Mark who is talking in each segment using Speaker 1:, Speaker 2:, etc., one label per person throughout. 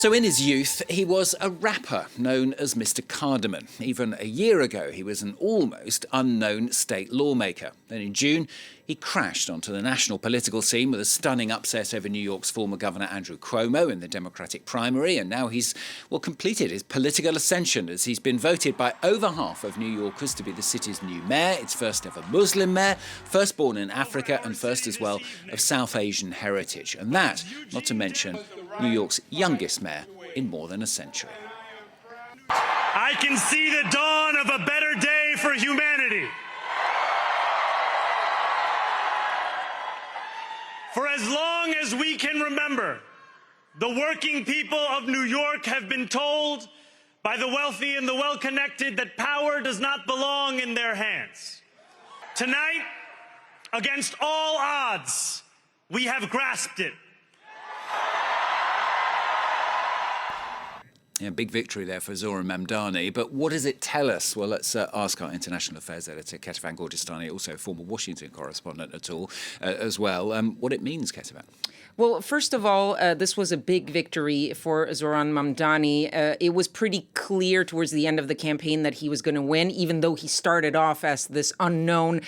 Speaker 1: So in his youth, he was a rapper known as Mr. Cardamom. Even a year ago, he was an almost unknown state lawmaker. Then in June, he crashed onto the national political scene with a stunning upset over New York's former Governor Andrew Cuomo in the Democratic primary. And now he's, completed his political ascension as he's been voted by over half of New Yorkers to be the city's new mayor, its first ever Muslim mayor, first born in Africa and first as well of South Asian heritage. And that, not to mention, New York's youngest mayor in more than a century.
Speaker 2: I can see the dawn of a better day for humanity. For as long as we can remember, the working people of New York have been told by the wealthy and the well-connected that power does not belong in their hands. Tonight, against all odds, we have grasped it.
Speaker 1: Yeah, big victory there for Zohran Mamdani. But what does it tell us? Well, let's ask our international affairs editor, Ketavan Gordestani, also a former Washington correspondent as well, what it means, Ketavan.
Speaker 3: Well, first of all, this was a big victory for Zohran Mamdani. It was pretty clear towards the end of the campaign that he was going to win, even though he started off as this unknown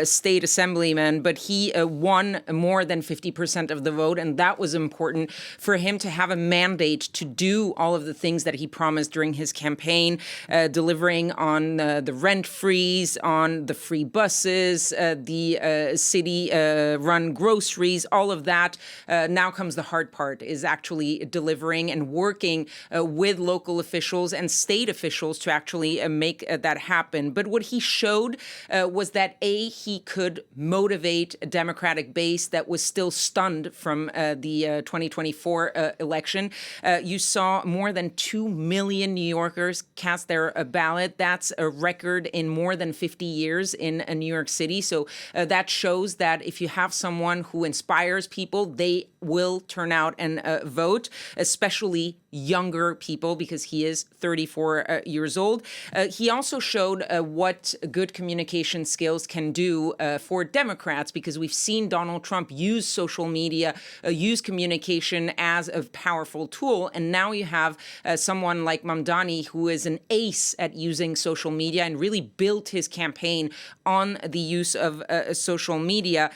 Speaker 3: state assemblyman. But he won more than 50% of the vote, and that was important for him to have a mandate to do all of the things that he promised during his campaign, delivering on the rent freeze, on the free buses, the city-run groceries, all of that. Now comes the hard part, is actually delivering and working with local officials and state officials to actually make that happen. But what he showed was that, A, he could motivate a Democratic base that was still stunned from the 2024 election. You saw more than 2 million New Yorkers cast their ballot. That's a record in more than 50 years in New York City. So that shows that if you have someone who inspires people, they will turn out and vote, especially younger people, because he is 34 years old. He also showed what good communication skills can do for Democrats, because we've seen Donald Trump use social media, use communication as a powerful tool. And now you have someone like Mamdani, who is an ace at using social media and really built his campaign on the use of social media.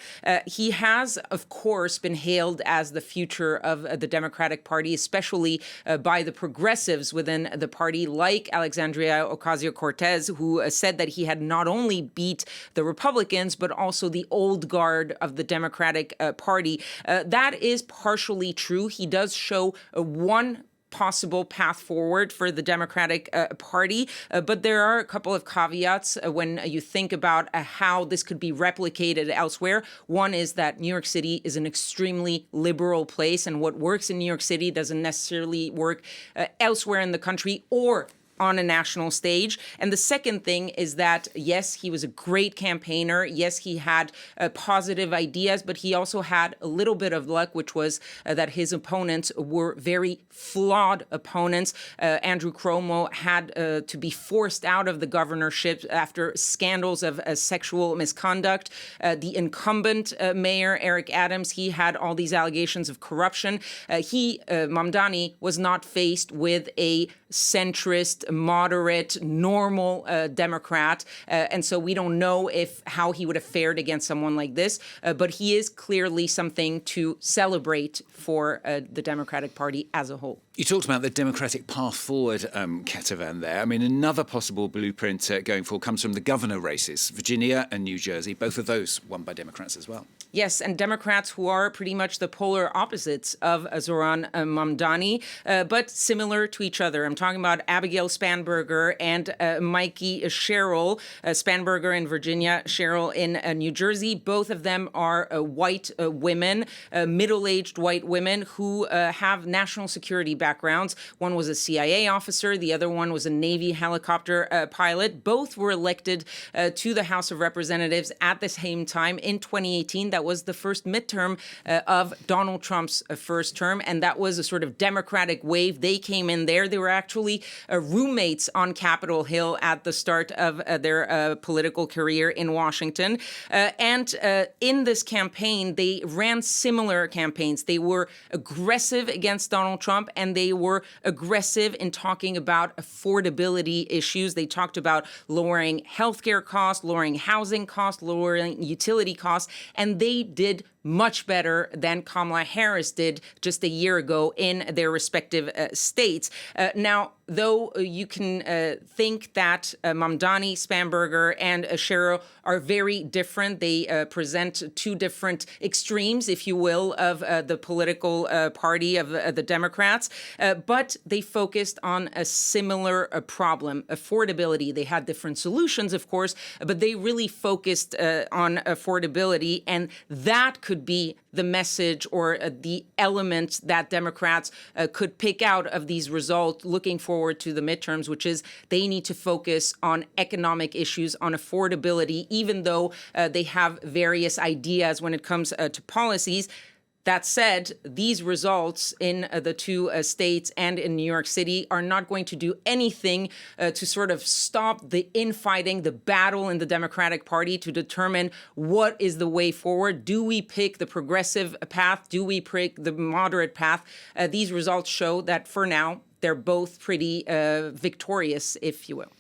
Speaker 3: He has, of course, been hailed as the future of the Democratic Party, especially by the progressives within the party, like Alexandria Ocasio-Cortez, who said that he had not only beat the Republicans, but also the old guard of the Democratic Party. That is partially true. He does show one possible path forward for the Democratic Party. But there are a couple of caveats when you think about how this could be replicated elsewhere. One is that New York City is an extremely liberal place, and what works in New York City doesn't necessarily work elsewhere in the country or on a national stage. And the second thing is that, yes, he was a great campaigner. Yes, he had positive ideas, but he also had a little bit of luck, which was that his opponents were very flawed opponents. Andrew Cuomo had to be forced out of the governorship after scandals of sexual misconduct. The incumbent mayor, Eric Adams, he had all these allegations of corruption. Mamdani, was not faced with a centrist, moderate, normal Democrat. And so we don't know how he would have fared against someone like this. But he is clearly something to celebrate for the Democratic Party as a whole.
Speaker 1: You talked about the Democratic path forward, Ketavan, there. I mean, another possible blueprint going forward comes from the governor races, Virginia and New Jersey, both of those won by Democrats as well.
Speaker 3: Yes, and Democrats who are pretty much the polar opposites of Zohran Mamdani, but similar to each other. I'm talking about Abigail Spanberger and Mikey Sherrill. Spanberger in Virginia, Sherrill in New Jersey. Both of them are white women, middle-aged white women who have national security backgrounds. One was a CIA officer. The other one was a Navy helicopter pilot. Both were elected to the House of Representatives at the same time in 2018. That was the first midterm of Donald Trump's first term, and that was a sort of Democratic wave. They came in there. They were actually roommates on Capitol Hill at the start of their political career in Washington. And in this campaign, they ran similar campaigns. They were aggressive against Donald Trump, and they were aggressive in talking about affordability issues. They talked about lowering healthcare costs, lowering housing costs, lowering utility costs, and they did much better than Kamala Harris did just a year ago in their respective states. Now, though you can think that Mamdani, Spamberger, and Shero are very different, they present two different extremes, if you will, of the political party of the Democrats, but they focused on a similar problem, affordability. They had different solutions, of course, but they really focused on affordability, and that could be the message or the element that Democrats could pick out of these results looking forward to the midterms, which is they need to focus on economic issues, on affordability, even though they have various ideas when it comes to policies. That said, these results in the two states and in New York City are not going to do anything to sort of stop the infighting, the battle in the Democratic Party to determine what is the way forward. Do we pick the progressive path? Do we pick the moderate path? These results show that for now, they're both pretty victorious, if you will.